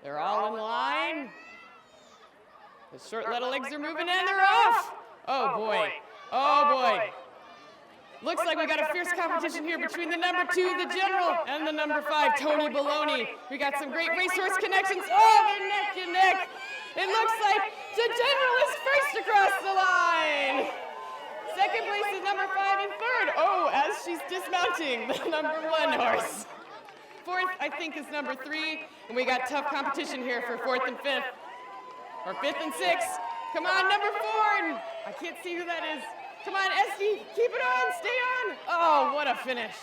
They're all in line. The short little legs are moving and they're off. Oh boy. Oh boy. Looks like we got a fierce competition here between the number 2, the General, and the number 5, Tony Baloney. We got some great racehorse connections. Oh, they're neck and neck. It looks like the General is first across the line. Second place is number 5 and third. Oh, as she's dismounting, the number 1 horse. Fourth, I think, is number 3, and we got tough competition here for 4th and 5th, or 5th and 6th. Come on, number 4, and I can't see who that is. Come on, Esty, keep it on, stay on. Oh, what a finish.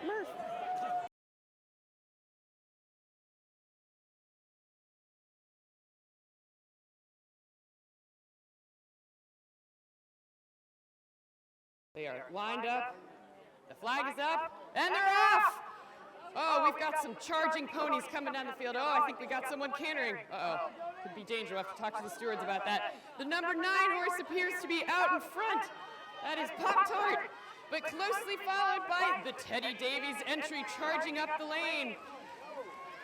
Murph. They are lined up, the flag is up, and they're off. Oh, we've got some charging ponies coming down the field. Oh, I think we got someone cantering. Uh-oh, could be dangerous. We'll have to talk to the stewards about that. The number 9 horse appears to be out in front. That is Pop-Tart, but closely followed by the Teddy Davies entry charging up the lane.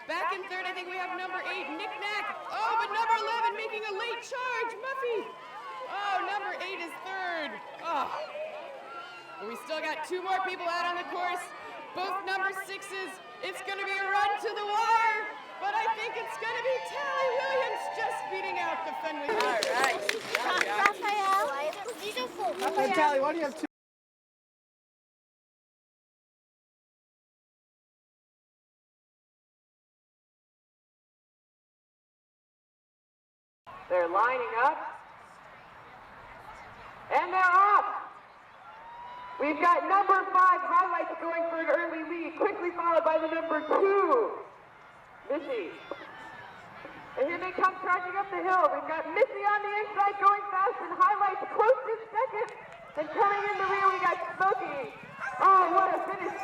Back in third, I think we have number 8, Knick Knack. Oh, but number 11 making a late charge, Muffy. Oh, number 8 is third. Oh. But we still got 2 more people out on the course. Both number 6s. It's going to be a run to the wire, but I think it's going to be Tally Williams just beating out the Fenway. All right. Raphael, Tally, why do you have 2? They're lining up, and they're off. We've got number 5, Highlights, going for an early lead, quickly followed by the number 2, Missy. And here they come charging up the hill. We've got Missy on the inside going fast, and Highlights close in second. And coming in the rear, we got Smokey. Oh, what a finish.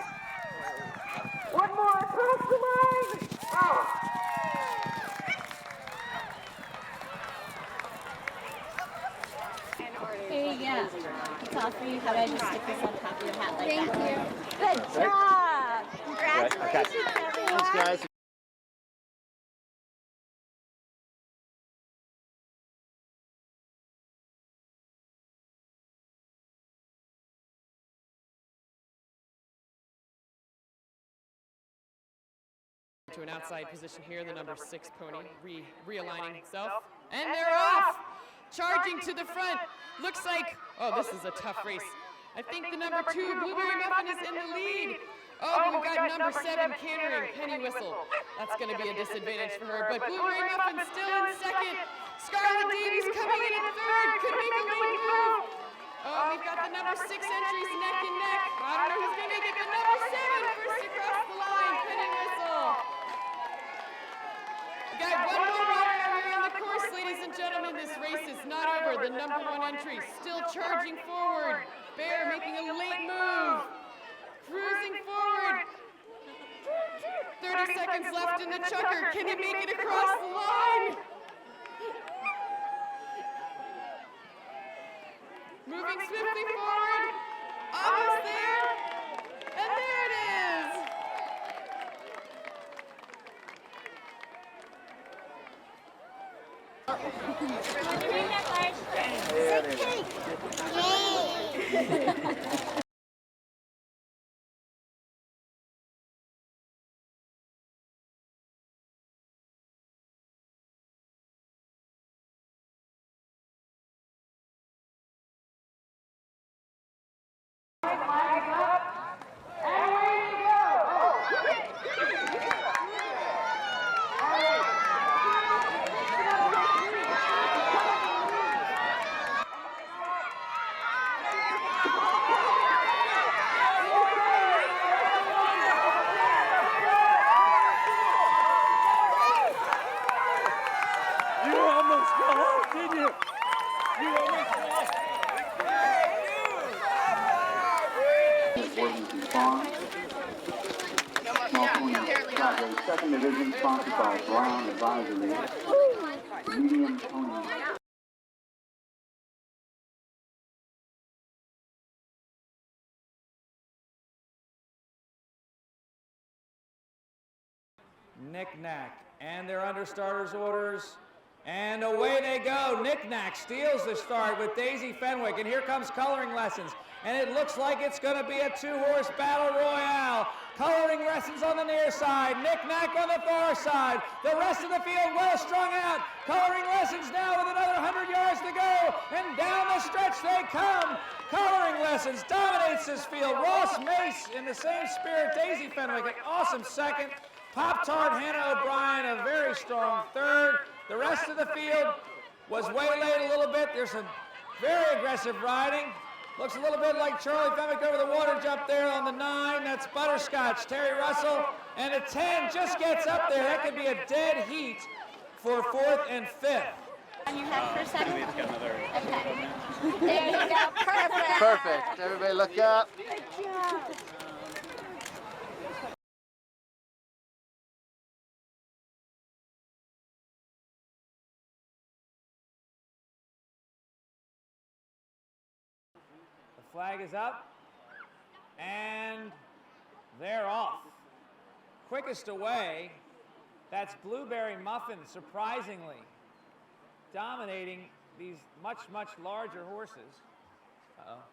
One more across the line. Oh. Hey, yeah. It's all for you. How about I just stick this on top of your hat like that? Thank you. Good job. Congratulations, everyone. Thanks, guys. To an outside position here, the number 6 pony realigning himself, and they're off. Charging to the front. Looks like, oh, this is a tough race. I think the number 2, Blueberry Muffin, is in the lead. Oh, we've got number 7, cantering, Penny Whistle. That's going to be a disadvantage for her, but Blueberry Muffin still in second. Scarlet Davies coming in at third, could make a late move. Oh, we've got the number 6 entries neck and neck. I don't know who's going to make it, but number 7 first across the line, Penny Whistle. We got one more rider here on the course, ladies and gentlemen. This race is not over. The number 1 entry still charging forward. Bear making a late move. Cruising forward. 30 seconds left in the chucker. Can he make it across the line? Moving swiftly forward. Almost there. And there it is. Yay! Second division sponsored by Brown Advisory. Medium Tony. Knick-Knack. And they're under starters orders. And away they go. Knick-Knack steals the start with Daisy Fenwick. And here comes coloring lessons. And it looks like it's going to be a two-horse battle royale. Coloring lessons on the near side. Knick-Knack on the far side. The rest of the field well strung out. Coloring lessons now with another 100 yards to go. And down the stretch they come. Coloring lessons dominates this field. Ross Mace in the same spirit. Daisy Fenwick an awesome second. Pop-Tart Hannah O'Brien a very strong third. The rest of the field was waylaid a little bit. There's some very aggressive riding. Looks a little bit like Charlie Fenwick over the water jump there on the 9. That's Butterscotch, Terry Russell. And a 10 just gets up there. That could be a dead heat for 4th and 5th. On your head for a second? Okay. There you go. Perfect. Perfect. Everybody look up. Good job. The flag is up, and they're off. Quickest away, that's Blueberry Muffin, surprisingly, dominating these much, much larger horses. Uh-oh.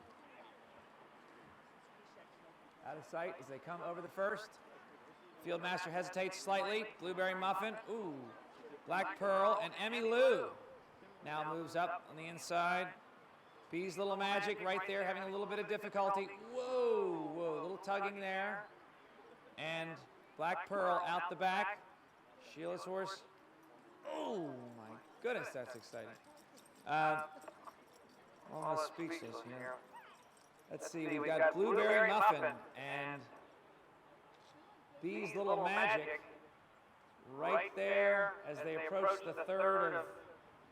Out of sight as they come over the first. Fieldmaster hesitates slightly. Blueberry Muffin, ooh, Black Pearl, and Emmy Lou now moves up on the inside. Bee's Little Magic right there having a little bit of difficulty. Whoa, whoa, a little tugging there. And Black Pearl out the back. Sheila's horse. Oh my goodness, that's exciting. Almost speechless here. Let's see, we've got Blueberry Muffin and Bee's Little Magic right there as they approach the third of,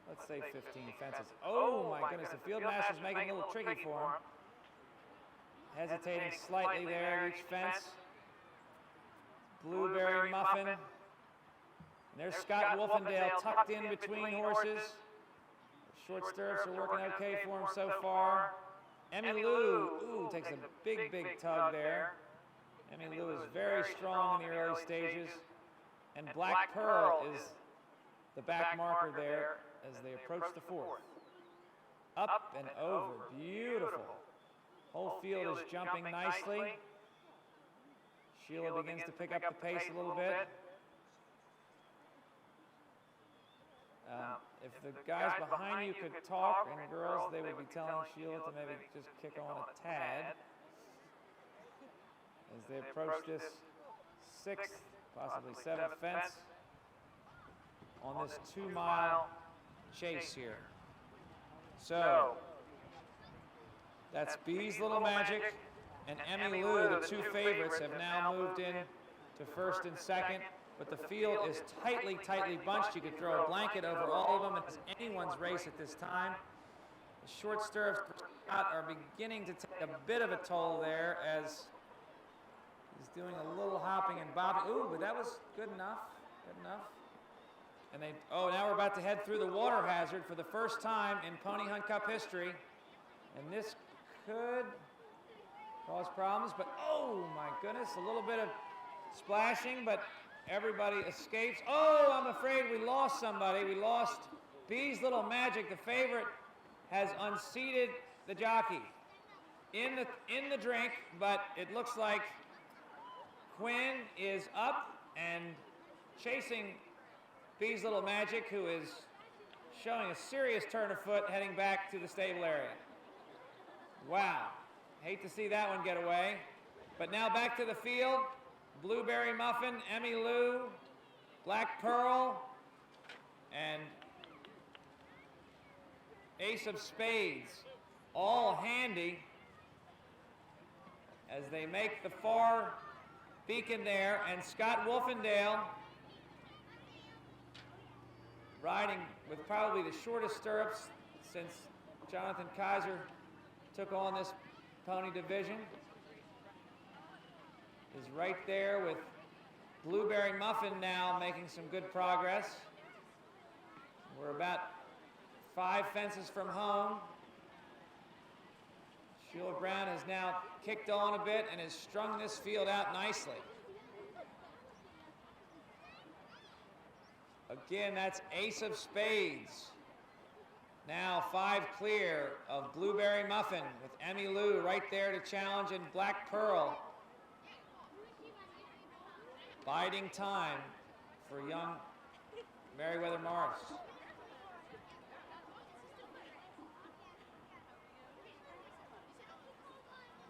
let's say, 15 fences. Oh my goodness, the Fieldmaster's making it a little tricky for him. Hesitating slightly there at each fence. Blueberry Muffin. And there's Scott Wolfendale tucked in between horses. Short stirrups are working okay for him so far. Emmy Lou, ooh, takes a big, big tug there. Emmy Lou is very strong in the early stages. And Black Pearl is the back marker there as they approach the fourth. Up and over, beautiful. Whole field is jumping nicely. Sheila begins to pick up the pace a little bit. If the guys behind you could talk, and girls, they would be telling Sheila to maybe just kick on a tad as they approach this 6th, possibly 7th fence on this 2-mile chase here. So, that's Bee's Little Magic and Emmy Lou, the two favorites, have now moved in to 1st and 2nd. But the field is tightly, tightly bunched. You could throw a blanket over all of them. It's anyone's race at this time. The short stirrups are beginning to take a bit of a toll there as he's doing a little hopping and bobbing. Ooh, but that was good enough. Good enough. And they, oh, now we're about to head through the water hazard for the first time in Pony Hunt Cup history. And this could cause problems, but oh my goodness, a little bit of splashing, but everybody escapes. Oh, I'm afraid we lost somebody. We lost Bee's Little Magic. The favorite has unseated the jockey in the drink, but it looks like Quinn is up and chasing Bee's Little Magic, who is showing a serious turn of foot heading back to the stable area. Wow. Hate to see that one get away. But now back to the field. Blueberry Muffin, Emmy Lou, Black Pearl, and Ace of Spades, all handy as they make the far beacon there, and Scott Wolfendale riding with probably the shortest stirrups since Jonathan Kaiser took on this pony division, is right there with Blueberry Muffin now making some good progress. We're about 5 fences from home. Sheila Brown has now kicked on a bit and has strung this field out nicely. Again, that's ace of spades. Now 5 clear of Blueberry Muffin with Emmy Lou right there to challenge, and Black Pearl. Biding time for young Meriwether Morris.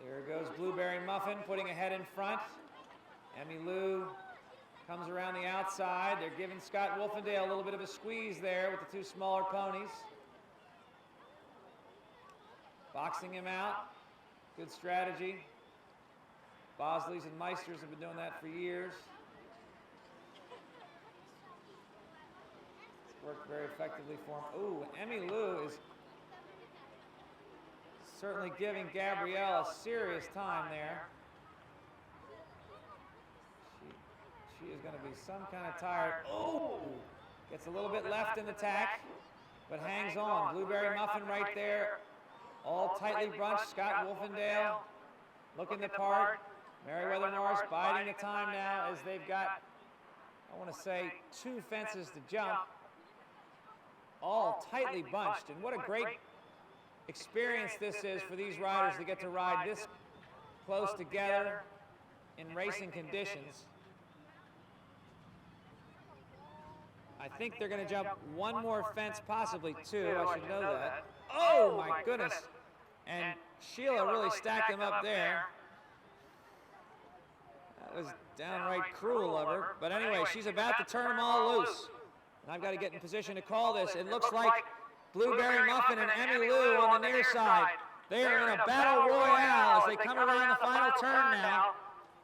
There goes Blueberry Muffin putting a head in front. Emmy Lou comes around the outside. They're giving Scott Wolfendale a little bit of a squeeze there with the 2 smaller ponies. Boxing him out. Good strategy. Bosleys and Meisters have been doing that for years. It's worked very effectively for him. Ooh, Emmy Lou is certainly giving Gabrielle a serious time there. She is going to be some kind of tired. Oh! Gets a little bit left in the tack, but hangs on. Blueberry Muffin right there. All tightly bunched. Scott Wolfendale looking the part. Meriwether Morris biding the time now as they've got, I want to say, 2 fences to jump. All tightly bunched. And what a great experience this is for these riders to get to ride this close together in racing conditions. I think they're going to jump 1 more fence, possibly 2. I should know that. Oh, my goodness. And Sheila really stacked him up there. That was downright cruel of her. But anyway, she's about to turn them all loose. And I've got to get in position to call this. It looks like Blueberry Muffin and Emmy Lou on the near side. They are in a battle royale as they come around the final turn now.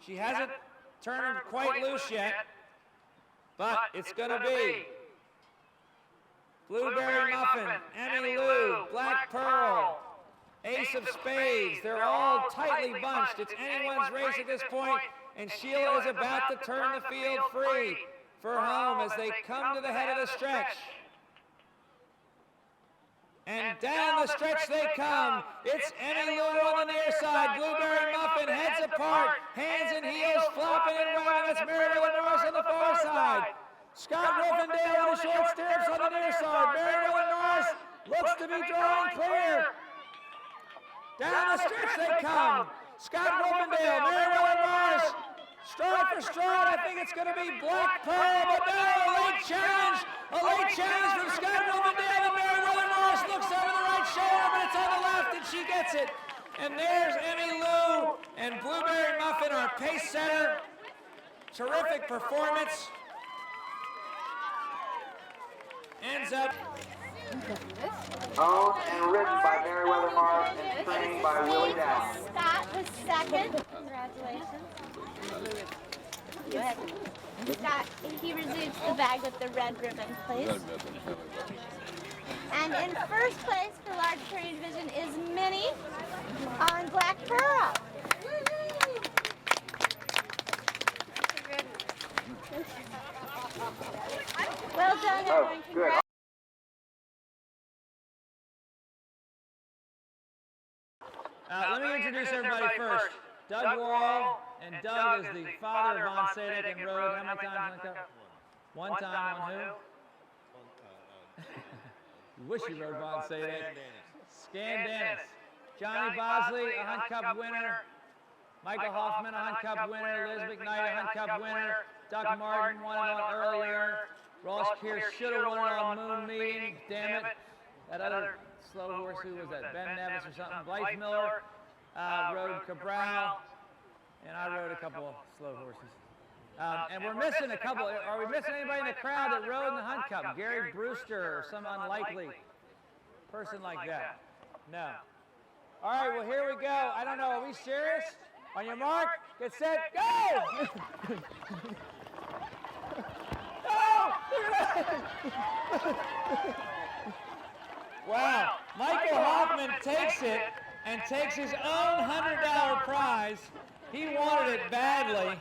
She hasn't turned quite loose yet, but it's going to be Blueberry Muffin, Emmy Lou, Black Pearl, Ace of Spades. They're all tightly bunched. It's anyone's race at this point, and Sheila is about to turn the field free for home as they come to the head of the stretch. And down the stretch they come. It's Emmy Lou on the near side. Blueberry Muffin heads apart. Hands and heels flopping and running. That's Meriwether Morris on the far side. Scott Wolfendale on the short stirrups on the near side. Meriwether Morris looks to be drawing clear. Down the stretch they come. Scott Wolfendale, Meriwether Morris. Stride for stride. I think it's going to be Black Pearl, but no, a late challenge. A late challenge from Scott Wolfendale, and Meriwether Morris looks over the right shoulder, but it's on the left, and she gets it. And there's Emmy Lou and Blueberry Muffin, our pace setter. Terrific performance. Ends up. Owned and ridden by Meriwether Morris and trained by Willie Downs. Scott was second. Congratulations. Go ahead. Scott, he receives the bag with the red ribbon, please. And in first place for large train division is Minnie on Black Pearl. Well done, everyone. Good. Let me introduce everybody first. Doug Wall, and Doug is the father of Von Sadek and rode how many times on the cover? One time on who? You wish you rode Von Sadek. Scan Dennis. Johnny Bosley, a Hunt Cup winner. Michael Hoffman, a Hunt Cup winner. Liz McKnight, a Hunt Cup winner. Doug Martin won it on earlier. Ross Keir should have won it on Moon Meeting. Damn it. That other slow horse, who was that? Ben Nevis or something. Blythe Miller rode Cabral. And I rode a couple of slow horses. And we're missing a couple. Are we missing anybody in the crowd that rode in the Hunt Cup? Gary Brewster or some unlikely person like that? No. All right, well, here we go. I don't know. Are we serious? On your mark, get set, go! Oh, look at that! Wow, Michael Hoffman takes it and takes his own $100 prize. He wanted it badly.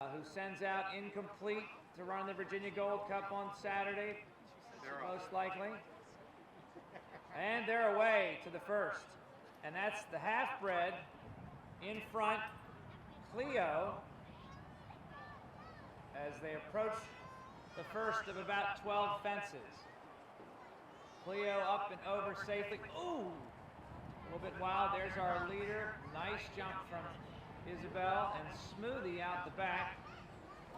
who sends out incomplete to run the Virginia Gold Cup on Saturday, most likely. And they're away to the first. And that's the half-bred in front, Cleo, as they approach the first of about 12 fences. Cleo up and over safely. Ooh! A little bit wild. There's our leader. Nice jump from Isabel, and Smoothie out the back,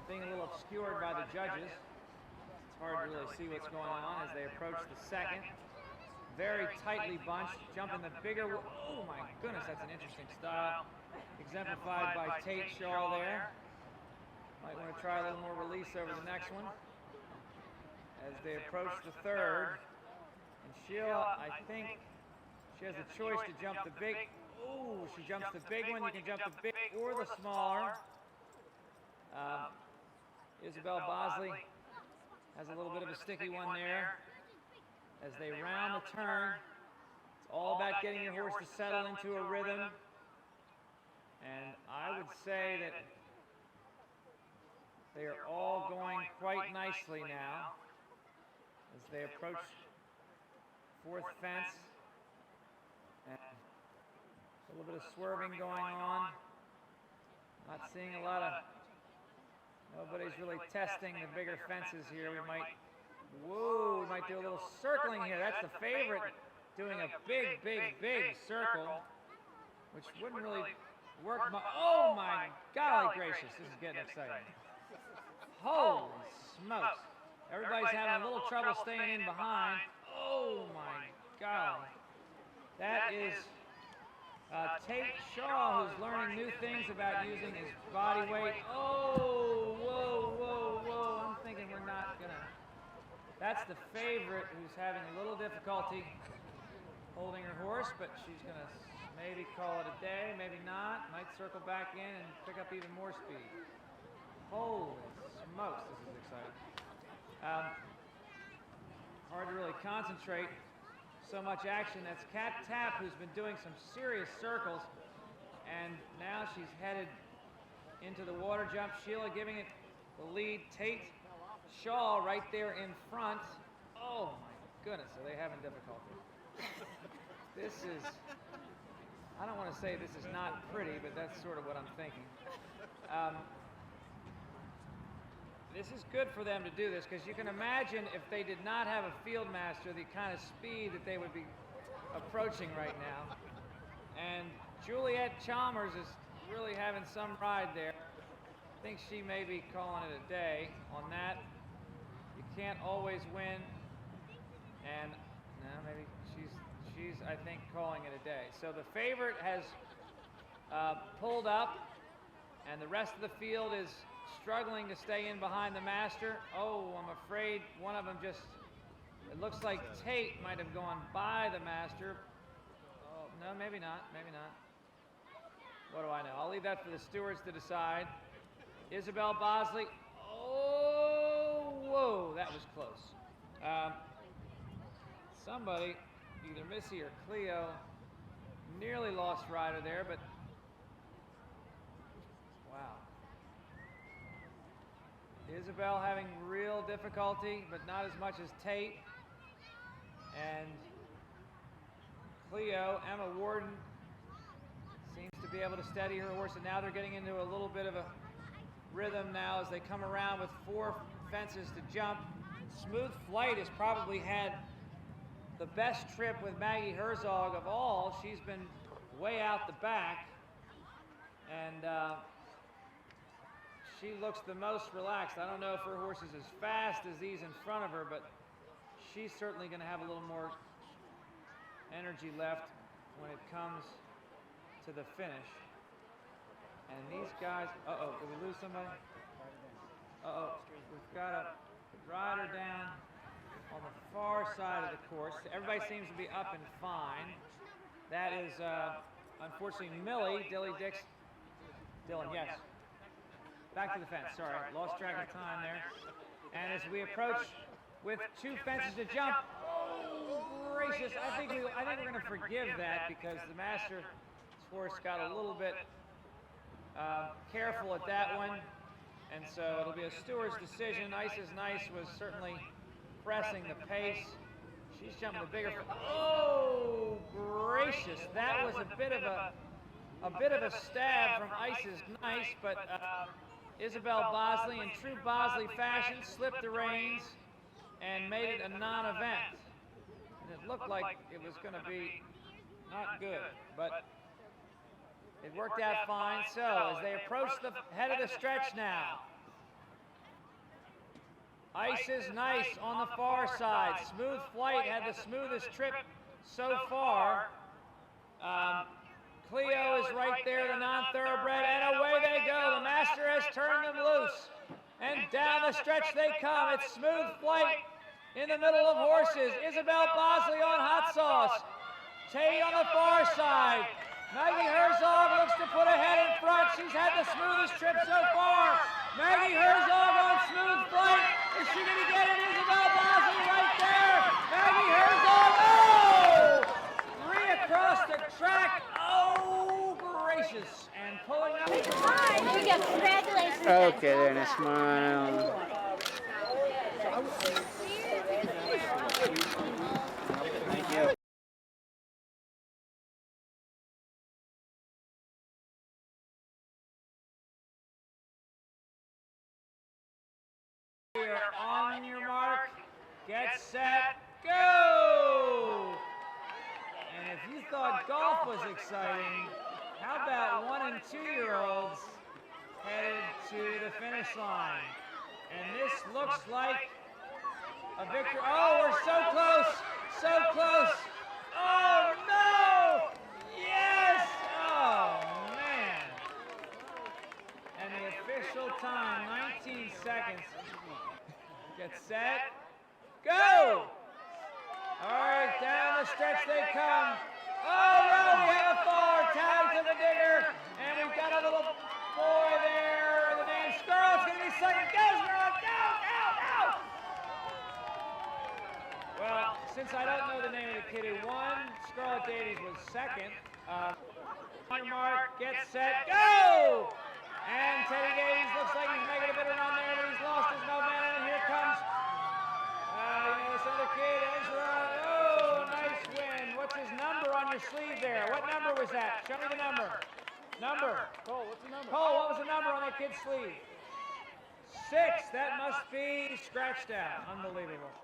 being a little obscured by the judges. It's hard to really see what's going on as they approach the second. Very tightly bunched, jumping the bigger. Oh my goodness, that's an interesting style. Exemplified by Tate Shaw there. Might want to try a little more release over the next one as they approach the third. And Sheila, I think she has a choice to jump the big. Ooh, she jumps the big one. You can jump the big or the smaller. Isabel Bosley has a little bit of a sticky one there. As they round the turn, it's all about getting your horse to settle into a rhythm. And I would say that they are all going quite nicely now as they approach fourth fence. And a little bit of swerving going on. Not seeing a lot of, nobody's really testing the bigger fences here. We might do a little circling here. That's the favorite doing a big, big, big circle, which wouldn't really work. Oh my golly gracious, this is getting exciting. Holy smokes. Everybody's having a little trouble staying in behind. Oh my golly. That is Tate Shaw, who's learning new things about using his body weight. Oh, whoa. I'm thinking we're not gonna. That's the favorite who's having a little difficulty holding her horse, but she's gonna maybe call it a day, maybe not. Might circle back in and pick up even more speed. Holy smokes, this is exciting. Hard to really concentrate. So much action. That's Cat Tap, who's been doing some serious circles, and now she's headed into the water jump. Sheila giving it the lead. Tate Shaw right there in front. Oh my goodness, are they having difficulty? This is, I don't want to say this is not pretty, but that's sort of what I'm thinking. This is good for them to do this, because you can imagine if they did not have a field master, the kind of speed that they would be approaching right now. And Juliet Chalmers is really having some ride there. I think she may be calling it a day on that. You can't always win. And no, maybe she's I think calling it a day. So the favorite has pulled up, and the rest of the field is struggling to stay in behind the master. Oh, I'm afraid one of them just, it looks like Tate might have gone by the master. Oh, no, maybe not. What do I know? I'll leave that for the stewards to decide. Isabel Bosley. Oh, whoa, that was close. Somebody, either Missy or Cleo, nearly lost rider there, but wow. Isabel having real difficulty, but not as much as Tate. And Cleo, Emma Warden, seems to be able to steady her horse, and now they're getting into a little bit of a rhythm now as they come around with 4 fences to jump. Smooth Flight has probably had the best trip with Maggie Herzog of all. She's been way out the back, and she looks the most relaxed. I don't know if her horse is as fast as these in front of her, but she's certainly going to have a little more energy left when it comes to the finish. And these guys, did we lose somebody? We've got a rider down on the far side of the course. Everybody seems to be up and fine. That is, unfortunately, Millie, Dylan, yes. Back to the fence, sorry, lost track of time there. And as we approach with 2 fences to jump, oh, gracious, I think we're gonna forgive that, because the master's horse got a little bit careful at that one. so it'll be a steward's decision. Ice's Nice was certainly pressing the pace. She's jumping the bigger. Oh, gracious! That was a bit of a stab from Ice's Nice, but Isabel Bosley, in true Bosley fashion, slipped the reins and made it a non-event. And it looked like it was going to be not good, but it worked out fine. So as they approach the head of the stretch now, Ice's Nice on the far side. Smooth Flight had the smoothest trip so far. Cleo is right there, the non-thoroughbred, and away they go. The master has turned them loose. And down the stretch they come. It's Smooth Flight in the middle of horses. Isabel Bosley on Hot Sauce. Tate on the far side. Maggie Herzog looks to put a head in front. She's had the smoothest trip so far. Maggie Herzog on Smooth Flight. Is she going to get it? Isabel Bosley right there. Maggie Herzog. Oh! 3 across the track. Oh, gracious. And pulling up. We got congratulations. Okay, there, and a smile. Thank you. You're on your mark, get set, go! And if you thought golf was exciting, how about 1- and 2-year-olds headed to the finish line? And this looks like a victory. Oh, we're so close, so close. Oh, no! Yes! Oh, man. And the official time, 19 seconds. Get set, go! All right, down the stretch they come. Oh, no, we have a faller, tag to the digger, and we've got a little boy there. The name Skirl, it's going to be second. Go, Skirl, go, go, go! Well, since I don't know the name of the kid who won, Scarlett Davies was second. On your mark, get set, go! And Teddy Davies looks like he's making a bit of run there, but he's lost his momentum, and here comes this other kid, Ezra. Oh, nice win. What's his number on your sleeve there? What number was that? Show me the number. Number. Cole, what's the number? Cole, what was the number on that kid's sleeve? 6. That must be scratched out. Unbelievable.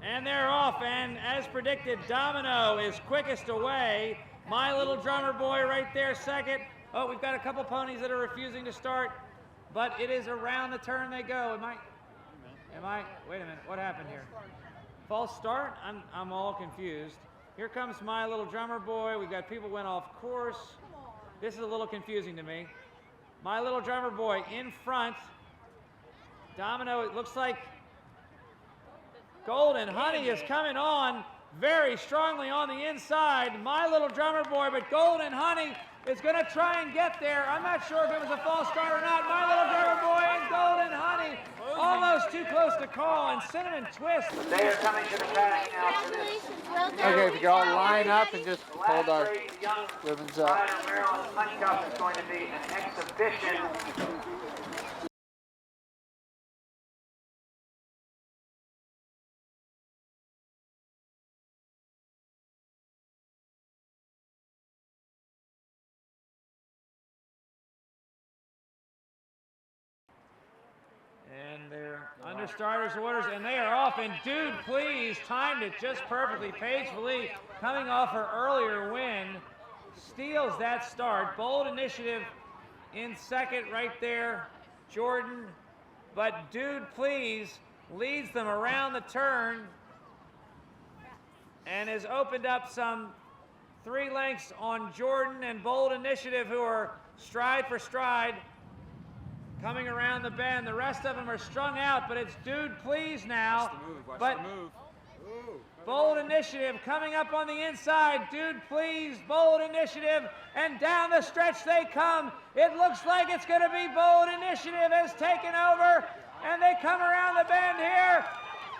And they're off, and as predicted, Domino is quickest away. My Little Drummer Boy right there second. Oh, we've got a couple ponies that are refusing to start, but it is around the turn they go. Wait a minute, what happened here? False start? I'm all confused. Here comes My Little Drummer Boy. We've got people went off course. This is a little confusing to me. My Little Drummer Boy in front. Domino, it looks like Golden Honey is coming on very strongly on the inside. My Little Drummer Boy, but Golden Honey is going to try and get there. I'm not sure if it was a false start or not. My Little Drummer Boy and Golden Honey almost too close to call, and Cinnamon Twist. They are coming to the track now. Congratulations, well done. Okay, if you all line up and just hold our Young ribbons up. Rider Maryland Punch Cup is going to be an exhibition. And they're under starters orders, and they are off. And Dude Please timed it just perfectly. Paige Lee, coming off her earlier win, steals that start. Bold Initiative in second right there, Jordan. But Dude Please leads them around the turn and has opened up some 3 lengths on Jordan and Bold Initiative, who are stride for stride coming around the bend. The rest of them are strung out, but it's Dude Please now. Watch the move. Bold Initiative coming up on the inside. Dude Please, Bold Initiative, and down the stretch they come. It looks like it's going to be Bold Initiative has taken over, and they come around the bend here.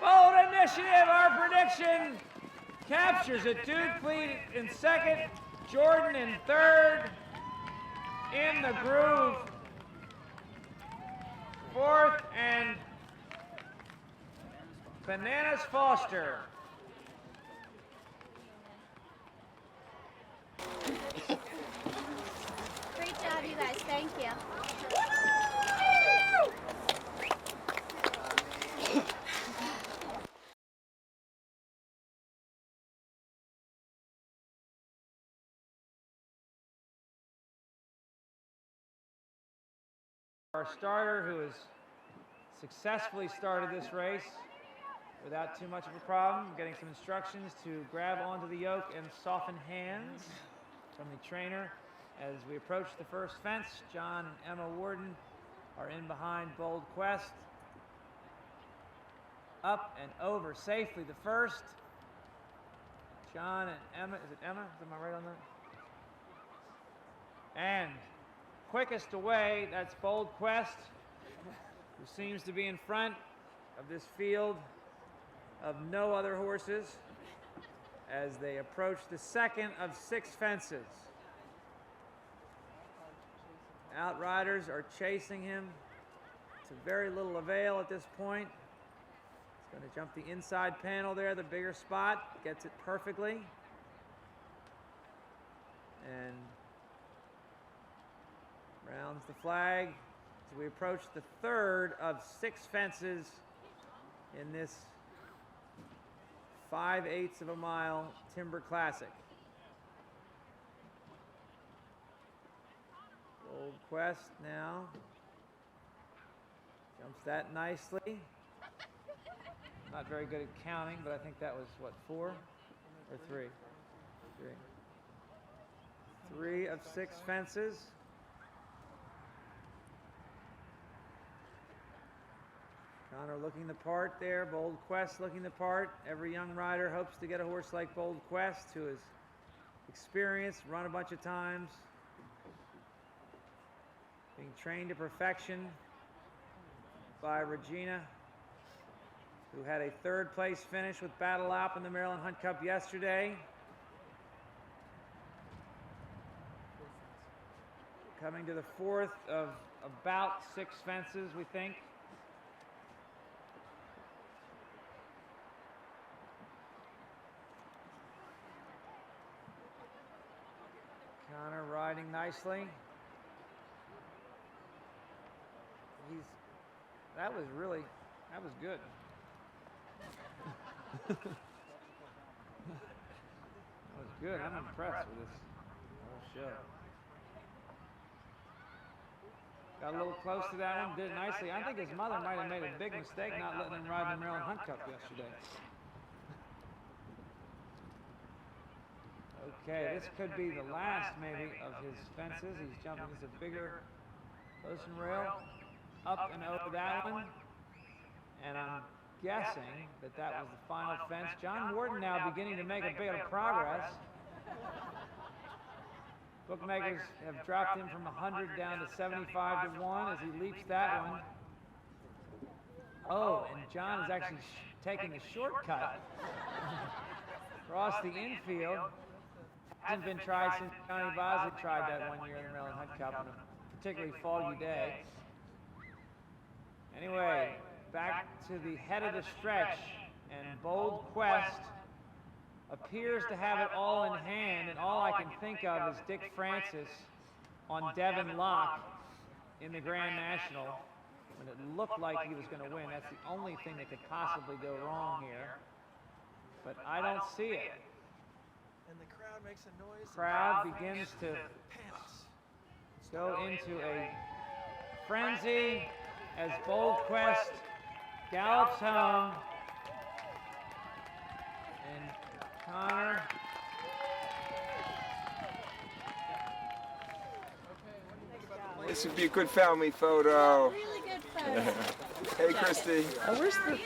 Bold Initiative, our prediction, captures it. Dude Please in second, Jordan in third, in the groove, fourth, and Bananas Foster. Great job, you guys. Thank you. Our starter, who has successfully started this race without too much of a problem, getting some instructions to grab onto the yoke and soften hands from the trainer. As we approach the first fence, John and Emma Warden are in behind Bold Quest. Up and over safely the first. John and Emma, is it Emma? Am I right on that? And quickest away, that's Bold Quest, who seems to be in front of this field of no other horses as they approach the second of 6 fences. Outriders are chasing him to very little avail at this point. He's going to jump the inside panel there, the bigger spot, gets it perfectly. And rounds the flag as we approach the third of 6 fences in this 5/8 of a mile Timber Classic. Bold Quest now jumps that nicely. Not very good at counting, but I think that was what, 4 or 3? 3 of 6 fences. Connor looking the part there, Bold Quest looking the part. Every young rider hopes to get a horse like Bold Quest, who is experienced, run a bunch of times, being trained to perfection by Regina, who had a 3rd place finish with Battle Alp in the Maryland Hunt Cup yesterday. Coming to the 4th of about 6 fences, we think. Connor riding nicely. That was good. That was good. I'm impressed with this whole show. Got a little close to that one, did it nicely. I think his mother might have made a big mistake not letting him ride the Maryland Hunt Cup yesterday. Okay, this could be the last, maybe, of his fences. He's jumping into a bigger post and rail. Up and over that one. And I'm guessing that that was the final fence. John Warden now beginning to make a bit of progress. Bookmakers have dropped him from 100 down to 75 to 1 as he leaps that one. Oh, and John is actually taking the shortcut across the infield. Hasn't been tried since Johnny Bosley tried that one year in the Maryland Hunt Cup on a particularly foggy day. Anyway, back to the head of the stretch, and Bold Quest appears to have it all in hand, and all I can think of is Dick Francis on Devin Locke in the Grand National when it looked like he was going to win. That's the only thing that could possibly go wrong here, but I don't see it. And the crowd makes a noise. Crowd begins to go into a frenzy as Bold Quest gallops home. And Connor This would be a good family photo. Really good photo. Hey, Christy. Where's the